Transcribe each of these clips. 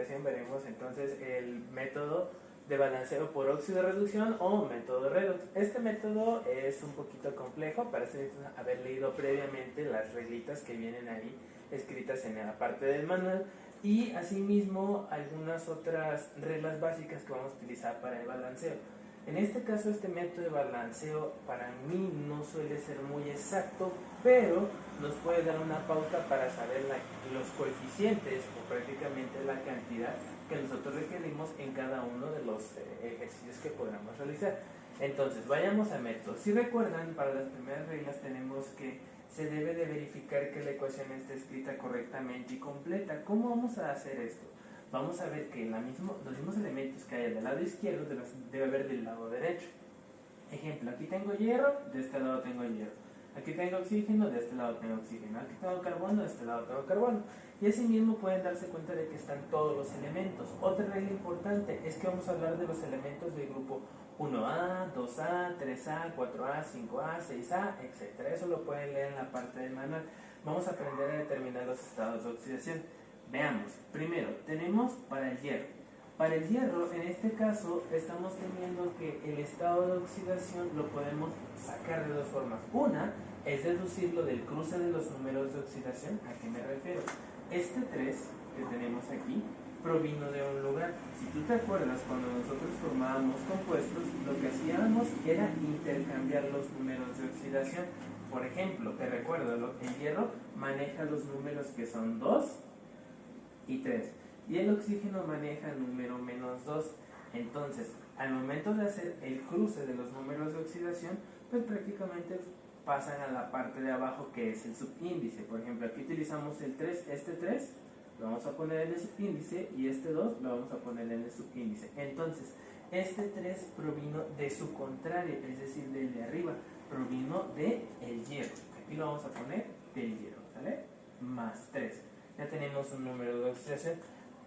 continuación veremos entonces el método de balanceo por óxido de reducción o método redox. Este método es un poquito complejo, parece haber leído previamente las reglitas que vienen ahí escritas en la parte del manual y asimismo algunas otras reglas básicas que vamos a utilizar para el balanceo. En este caso, este método de balanceo para mí no suele ser muy exacto, pero nos puede dar una pauta para saber los coeficientes o prácticamente la cantidad que nosotros requerimos en cada uno de los ejercicios que podamos realizar. Entonces, vayamos a método. Si recuerdan, para las primeras reglas tenemos que se debe de verificar que la ecuación esté escrita correctamente y completa. ¿Cómo vamos a hacer esto? Vamos a ver que los mismos elementos que hay del lado izquierdo debe haber del lado derecho. Ejemplo, aquí tengo hierro, de este lado tengo hierro. Aquí tengo oxígeno, de este lado tengo oxígeno. Aquí tengo carbono, de este lado tengo carbono. Y asimismo pueden darse cuenta de que están todos los elementos. Otra regla importante es que vamos a hablar de los elementos del grupo 1A, 2A, 3A, 4A, 5A, 6A, etc. Eso lo pueden leer en la parte del manual. Vamos a aprender a determinar los estados de oxidación. Veamos, primero tenemos para el hierro. Para el hierro, en este caso, estamos teniendo que el estado de oxidación lo podemos sacar de dos formas. Una es deducirlo del cruce de los números de oxidación. ¿A qué me refiero? Este 3 que tenemos aquí provino de un lugar. Si tú te acuerdas, cuando nosotros formábamos compuestos, lo que hacíamos era intercambiar los números de oxidación. Por ejemplo, te recuerdo, el hierro maneja los números que son 2 y 3. Y el oxígeno maneja el número -2. Entonces, al momento de hacer el cruce de los números de oxidación, pues prácticamente pasan a la parte de abajo que es el subíndice. Por ejemplo, aquí utilizamos el 3, este 3 lo vamos a poner en el subíndice y este 2 lo vamos a poner en el subíndice. Entonces, este 3 provino de su contrario, es decir, del de arriba, provino del hierro. Aquí lo vamos a poner del hierro, ¿sale? Más 3. Ya tenemos un número de oxidación.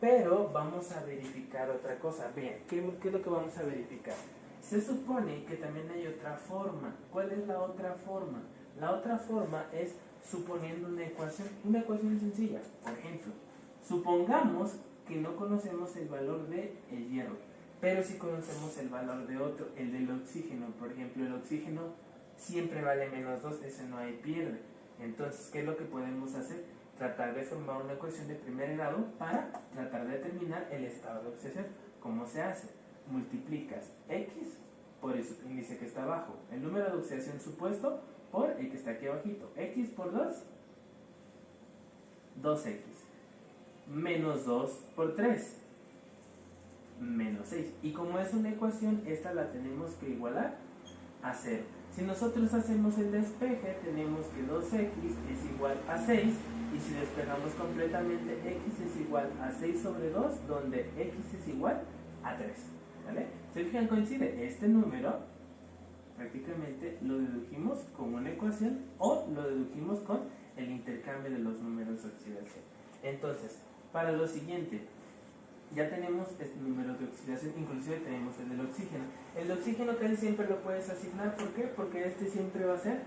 Pero vamos a verificar otra cosa. Bien, ¿qué es lo que vamos a verificar? Se supone que también hay otra forma. ¿Cuál es la otra forma? La otra forma es suponiendo una ecuación sencilla. Por ejemplo, supongamos que no conocemos el valor del hierro, pero sí conocemos el valor de otro, el del oxígeno. Por ejemplo, el oxígeno siempre vale -2, ese no hay pierde. Entonces, ¿qué es lo que podemos hacer? Tratar de formar una ecuación de primer grado para tratar de determinar el estado de oxidación. ¿Cómo se hace? Multiplicas X por el subíndice que está abajo, el número de oxidación supuesto por el que está aquí abajito. X por 2, 2X. Menos 2 por 3, menos 6. Y como es una ecuación, esta la tenemos que igualar a 0. Si nosotros hacemos el despeje, tenemos que 2x es igual a 6, y si despejamos completamente, x es igual a 6 sobre 2, donde x es igual a 3. ¿Vale? ¿Se fijan? Coincide este número, prácticamente lo dedujimos con una ecuación o lo dedujimos con el intercambio de los números de oxidación. Entonces, para lo siguiente, ya tenemos este número de oxidación, inclusive tenemos el del oxígeno. El de oxígeno casi siempre lo puedes asignar, ¿por qué? Porque este siempre va a ser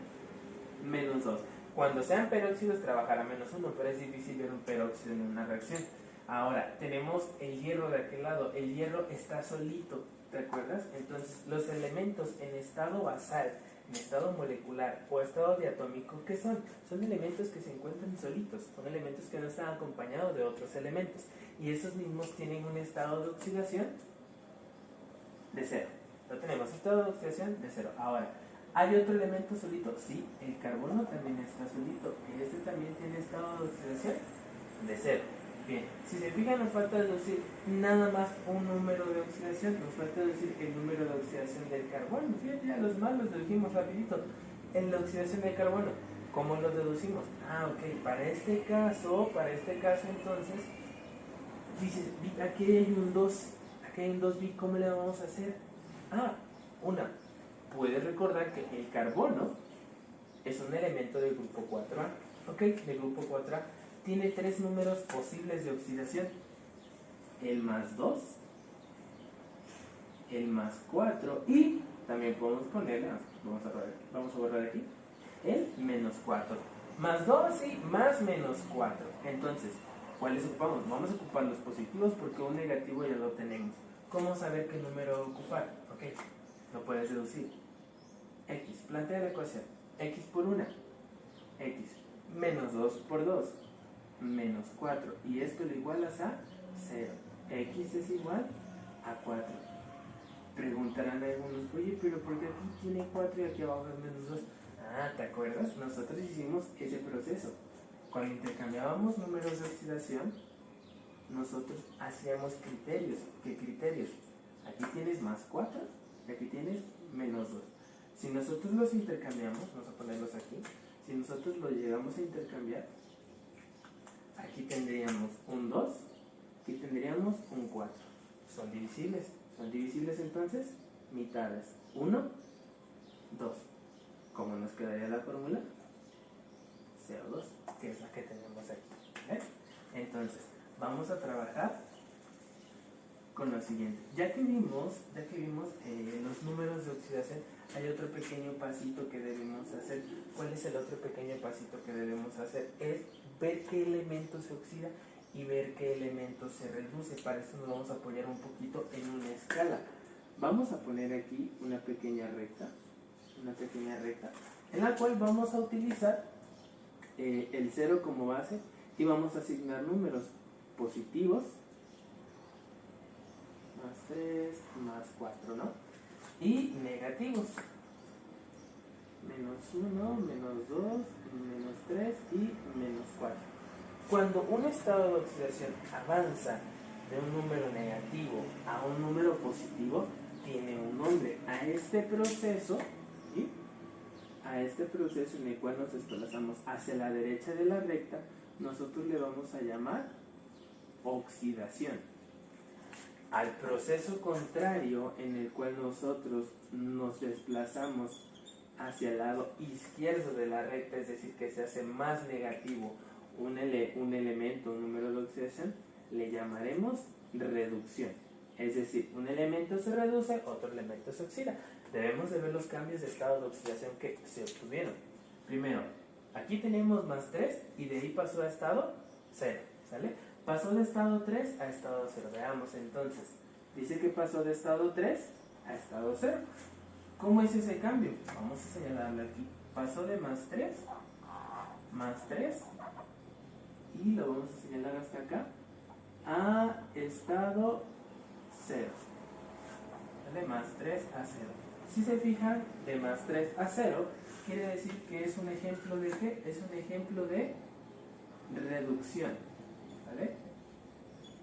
-2. Cuando sean peróxidos trabajará -1, pero es difícil ver un peróxido en una reacción. Ahora, tenemos el hierro de aquel lado. El hierro está solito, ¿te acuerdas? Entonces, los elementos en estado basal, en estado molecular o estado diatómico, ¿qué son? Son elementos que se encuentran solitos, son elementos que no están acompañados de otros elementos. Y esos mismos tienen un estado de oxidación de 0. Lo tenemos, estado de oxidación de 0. Ahora, ¿hay otro elemento solito? Sí, el carbono también está solito. Este también tiene estado de oxidación de 0. Bien, si se fijan, nos falta deducir nada más un número de oxidación. Nos falta deducir el número de oxidación del carbono. Fíjate, ya los malos lo dijimos rapidito. En la oxidación del carbono, ¿cómo lo deducimos? Ok, para este caso entonces, dices, aquí hay un 2, aquí hay un 2B, ¿cómo le vamos a hacer? Puedes recordar que el carbono es un elemento del grupo 4A. Ok, del grupo 4A tiene 3 números posibles de oxidación: el +2, el +4 y también podemos ponerle, vamos a borrar aquí, el -4. +2 y más -4. Entonces, ¿Cuáles ocupamos? Vamos a ocupar los positivos porque un negativo ya lo tenemos. ¿Cómo saber qué número ocupar? Ok, lo puedes deducir. X, plantea la ecuación. X por 1, X menos 2 por 2, menos 4. Y esto lo igualas a 0. X es igual a 4. Preguntarán algunos, oye, pero ¿por qué aquí tiene 4 y aquí abajo es menos 2? Ah, ¿te acuerdas? Nosotros hicimos ese proceso. Cuando intercambiábamos números de oxidación, nosotros hacíamos criterios. ¿Qué criterios? Aquí tienes más 4 y aquí tienes menos 2. Si nosotros los intercambiamos, vamos a ponerlos aquí, si nosotros los llegamos a intercambiar, aquí tendríamos un 2, aquí tendríamos un 4. Son divisibles. Son divisibles entonces, mitades. 1, 2. ¿Cómo nos quedaría la fórmula? CO2, que es la que tenemos aquí. ¿Ves? Entonces, vamos a trabajar con lo siguiente. Ya que vimos los números de oxidación, hay otro pequeño pasito que debemos hacer. ¿Cuál es el otro pequeño pasito que debemos hacer? Es ver qué elemento se oxida y ver qué elemento se reduce. Para eso nos vamos a apoyar un poquito en una escala. Vamos a poner aquí una pequeña recta, en la cual vamos a utilizar el 0 como base y vamos a asignar números positivos, más 3, más 4, ¿no? Y negativos, menos 1, menos 2, menos 3 y menos 4. Cuando un estado de oxidación avanza de un número negativo a un número positivo, tiene un nombre. A este proceso, ¿sí? A este proceso en el cual nos desplazamos hacia la derecha de la recta, nosotros le vamos a llamar oxidación. Al proceso contrario en el cual nosotros nos desplazamos hacia el lado izquierdo de la recta, es decir, que se hace más negativo un elemento, un número de oxidación, le llamaremos reducción. Es decir, un elemento se reduce, otro elemento se oxida. Debemos de ver los cambios de estado de oxidación que se obtuvieron. Primero, aquí tenemos más 3 y de ahí pasó a estado 0, ¿sale? Pasó de estado 3 a estado 0. Veamos entonces. Dice que pasó de estado 3 a estado 0. ¿Cómo es ese cambio? Vamos a señalarlo aquí. Pasó de más 3 y lo vamos a señalar hasta acá a estado 0. De más 3 a 0. Si se fijan, de más 3 a 0 quiere decir que es un ejemplo de ¿qué? Es un ejemplo de reducción. ¿Vale?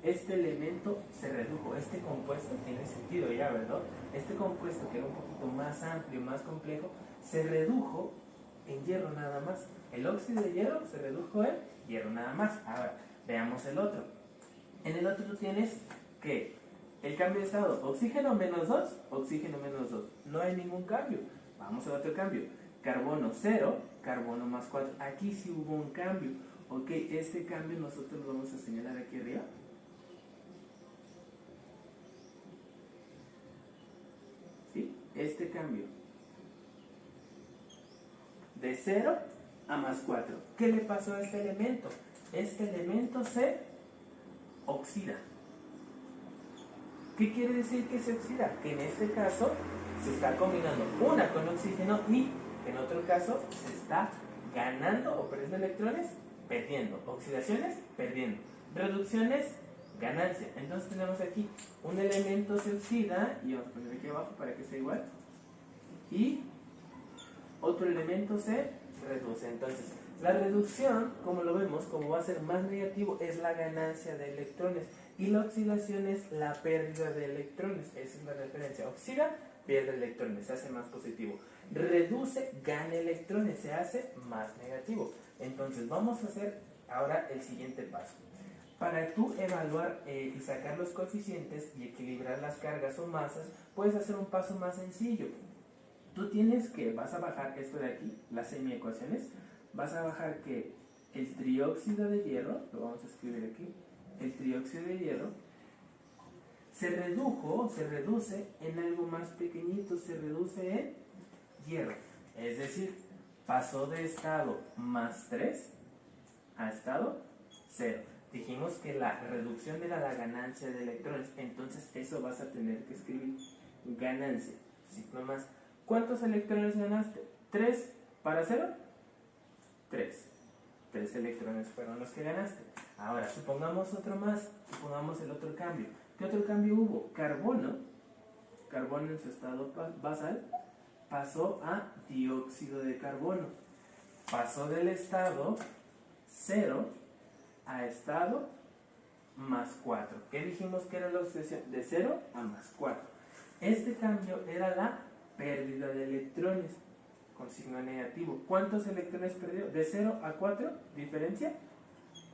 Este elemento se redujo. Este compuesto tiene sentido ya, ¿verdad? Este compuesto que era un poquito más amplio, más complejo, se redujo en hierro nada más. El óxido de hierro se redujo en hierro nada más. Ahora, veamos el otro. En el otro tú tienes que el cambio de estado, oxígeno menos 2, oxígeno menos 2. No hay ningún cambio. Vamos al otro cambio. Carbono 0, carbono más 4. Aquí sí hubo un cambio. Ok, este cambio nosotros lo vamos a señalar aquí arriba. ¿Sí? Este cambio. De 0 a más 4. ¿Qué le pasó a este elemento? Este elemento se oxida. ¿Qué quiere decir que se oxida? Que en este caso se está combinando una con oxígeno y en otro caso se está ganando o perdiendo electrones, perdiendo. Oxidaciones, perdiendo. Reducciones, ganancia. Entonces tenemos aquí un elemento se oxida y vamos a poner aquí abajo para que sea igual. Y otro elemento se reduce. Entonces, la reducción, como lo vemos, como va a ser más negativo, es la ganancia de electrones. Y la oxidación es la pérdida de electrones. Esa es la referencia. Oxida, pierde electrones, se hace más positivo. Reduce, gana electrones, se hace más negativo. Entonces, vamos a hacer ahora el siguiente paso. Para tú evaluar y sacar los coeficientes y equilibrar las cargas o masas, puedes hacer un paso más sencillo. Tú tienes que, vas a bajar esto de aquí, las semiecuaciones, vas a bajar que el trióxido de hierro, lo vamos a escribir aquí, el trióxido de hierro, se reduce en algo más pequeñito, se reduce en hierro. Es decir, pasó de estado más 3 a estado 0. Dijimos que la reducción era la ganancia de electrones, entonces eso vas a tener que escribir. Ganancia, signo más. ¿Cuántos electrones ganaste? ¿3 para 0? 3. 3 electrones fueron los que ganaste. Ahora, supongamos otro más, supongamos el otro cambio. ¿Qué otro cambio hubo? Carbono en su estado basal, pasó a dióxido de carbono. Pasó del estado 0 a estado más 4. ¿Qué dijimos que era la oxidación? De 0 a más 4. Este cambio era la pérdida de electrones con signo negativo. ¿Cuántos electrones perdió? De 0 a 4, ¿diferencia?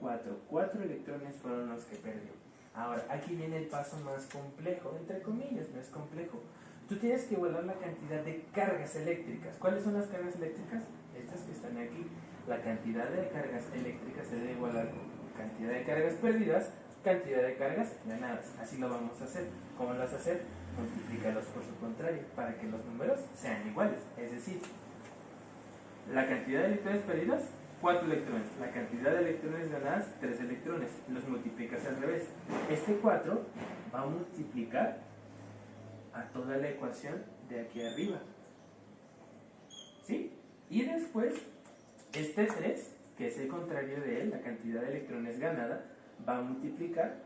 4. 4 electrones fueron los que perdió. Ahora, aquí viene el paso más complejo, entre comillas, no es complejo. Tú tienes que igualar la cantidad de cargas eléctricas. ¿Cuáles son las cargas eléctricas? Estas que están aquí. La cantidad de cargas eléctricas se debe igualar con cantidad de cargas perdidas, cantidad de cargas ganadas. Así lo vamos a hacer. ¿Cómo lo vas a hacer? Multiplícalos por su contrario, para que los números sean iguales. Es decir, la cantidad de electrones perdidos, 4 electrones. La cantidad de electrones ganadas, 3 electrones. Los multiplicas al revés. Este 4 va a multiplicar a toda la ecuación de aquí arriba. ¿Sí? Y después, este 3, que es el contrario de él, la cantidad de electrones ganada, va a multiplicar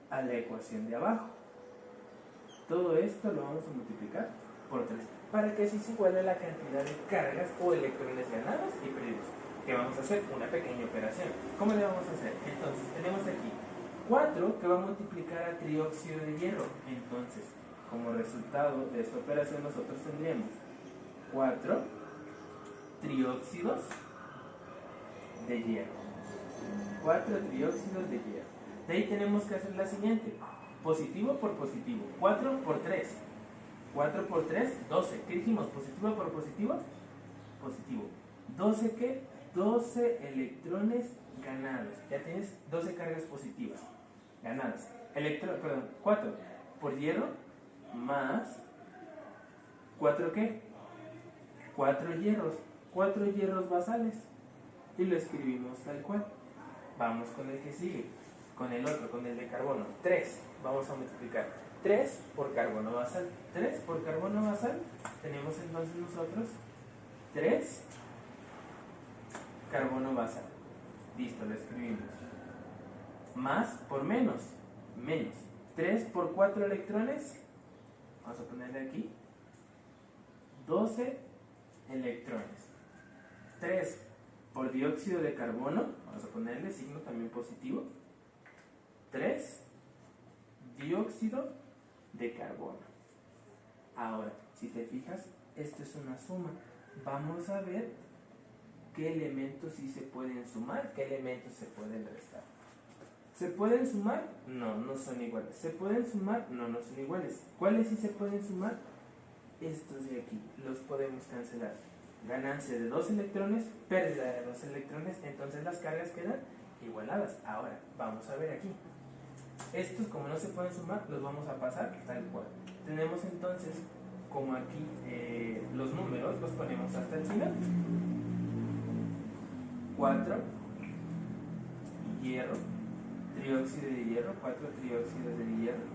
a la ecuación de abajo. Todo esto lo vamos a multiplicar por 3, para que así se iguale la cantidad de cargas o electrones ganados y perdidos. Que vamos a hacer una pequeña operación. ¿Cómo le vamos a hacer? Entonces, tenemos aquí 4 que va a multiplicar a trióxido de hierro. Entonces, como resultado de esta operación, nosotros tendríamos 4 trióxidos de hierro. 4 trióxidos de hierro. De ahí tenemos que hacer la siguiente. Positivo por positivo. 4 por 3. 4 por 3, 12. ¿Qué dijimos? ¿Positivo por positivo? Positivo. ¿12 qué? 12 electrones ganados. Ya tienes 12 cargas positivas ganadas. 4 por hierro más 4 ¿qué? 4 hierros. 4 hierros basales. Y lo escribimos tal cual. Vamos con el que sigue. Con el otro, con el de carbono. 3. Vamos a multiplicar 3 por carbono basal. 3 por carbono basal. Tenemos entonces nosotros 3 carbono basal. Listo, lo escribimos. Más por menos. Menos. 3 por 4 electrones. Vamos a ponerle aquí 12 electrones. 3 por dióxido de carbono. Vamos a ponerle signo también positivo. 3 dióxido de carbono. Ahora, si te fijas, esto es una suma. Vamos a ver qué elementos sí se pueden sumar, qué elementos se pueden restar. ¿Se pueden sumar? No, no son iguales. ¿Se pueden sumar? No, no son iguales. ¿Cuáles sí se pueden sumar? Estos de aquí, los podemos cancelar. Ganancia de 2 electrones, pérdida de 2 electrones, entonces las cargas quedan igualadas. Ahora, vamos a ver aquí. Estos, como no se pueden sumar, los vamos a pasar tal cual. Tenemos entonces, como aquí los números los ponemos hasta el final. 4 hierro, trióxido de hierro, 4 trióxidos de hierro,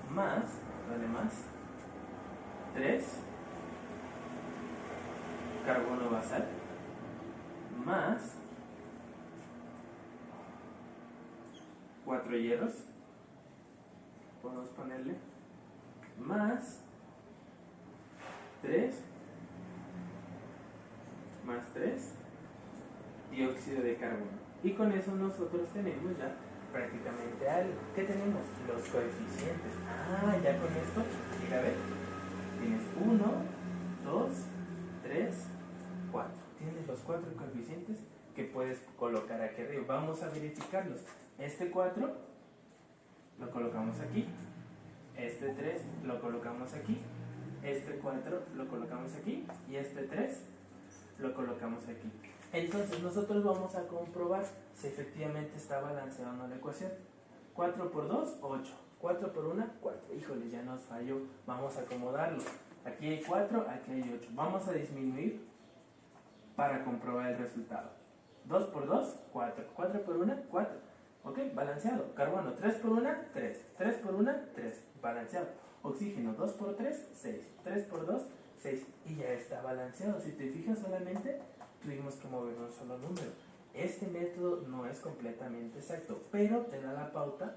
más, además, 3 carbono basal, más 4 hierros, podemos ponerle, más 3 dióxido de carbono. Y con eso nosotros tenemos ya prácticamente algo. ¿Qué tenemos? Los coeficientes. Ya con esto, mira, a ver, tienes 1, 2, 3, 4. Tienes los 4 coeficientes que puedes colocar aquí arriba. Vamos a verificarlos. Este 4 lo colocamos aquí. Este 3 lo colocamos aquí. Este 4 lo colocamos aquí. Y este 3 lo colocamos aquí. Entonces nosotros vamos a comprobar si efectivamente está balanceada o no la ecuación. 4 por 2, 8. 4 por 1, 4. Híjole, ya nos falló. Vamos a acomodarlo. Aquí hay 4, aquí hay 8. Vamos a disminuir para comprobar el resultado. 2 por 2, 4. 4 por 1, 4. Ok, balanceado. Carbono, 3 por 1, 3. 3 por 1, 3. Balanceado. Oxígeno, 2 por 3, 6. 3 por 2, 6. Y ya está balanceado. Si te fijas solamente, tuvimos que mover un solo número. Este método no es completamente exacto, pero te da la pauta,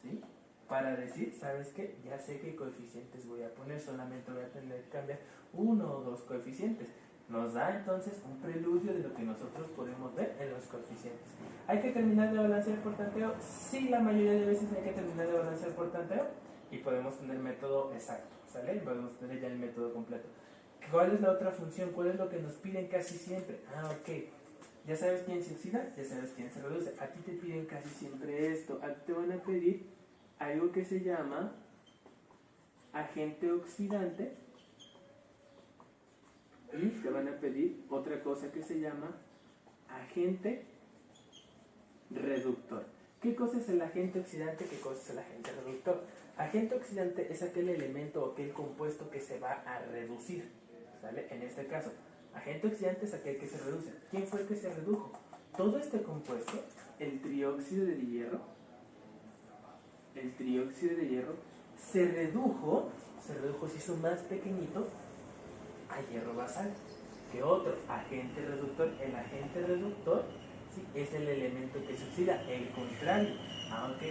¿sí?, para decir, ¿sabes qué? Ya sé qué coeficientes voy a poner, solamente voy a tener que cambiar uno o dos coeficientes. Nos da entonces un preludio de lo que nosotros podemos ver en los coeficientes. ¿Hay que terminar de balancear por tanteo? Sí, la mayoría de veces hay que terminar de balancear por tanteo y podemos tener método exacto, ¿sale? Podemos tener ya el método completo. ¿Cuál es la otra función? ¿Cuál es lo que nos piden casi siempre? Ok, ya sabes quién se oxida, ya sabes quién se reduce. A ti te piden casi siempre esto. A ti te van a pedir algo que se llama agente oxidante y te van a pedir otra cosa que se llama agente reductor. ¿Qué cosa es el agente oxidante? ¿Qué cosa es el agente reductor? Agente oxidante es aquel elemento o aquel compuesto que se va a reducir, ¿sale? En este caso, agente oxidante es aquel que se reduce. ¿Quién fue el que se redujo? Todo este compuesto, el trióxido de hierro, se redujo, se hizo más pequeñito a hierro basal. ¿Qué otro? Agente reductor. El agente reductor, ¿sí?, es el elemento que se oxida, el contrario. Ok,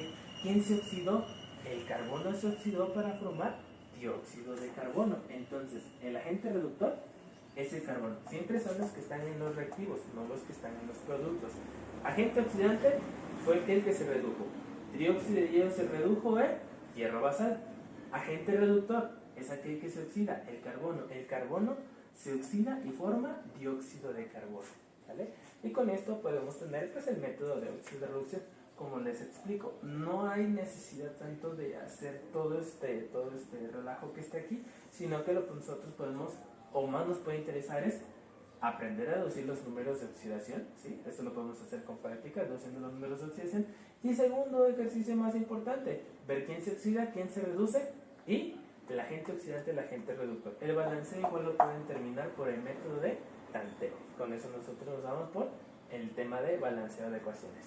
¿quién se oxidó? El carbono se oxidó para formar dióxido de carbono. Entonces, el agente reductor es el carbono. Siempre son los que están en los reactivos, no los que están en los productos. Agente oxidante fue aquel que se redujo. Dióxido de hierro se redujo en hierro basal. Agente reductor es aquel que se oxida, el carbono. El carbono se oxida y forma dióxido de carbono, ¿vale? Y con esto podemos tener pues el método de óxido de reducción. Como les explico, no hay necesidad tanto de hacer todo este relajo que está aquí, sino que lo que nosotros podemos, o más nos puede interesar, es aprender a deducir los números de oxidación, ¿sí? Esto lo podemos hacer con práctica, deduciendo los números de oxidación. Y segundo ejercicio más importante, ver quién se oxida, quién se reduce y el agente oxidante, el agente reductor. El balanceo igual lo pueden terminar por el método de tanteo. Con eso nosotros nos damos por el tema de balanceo de ecuaciones.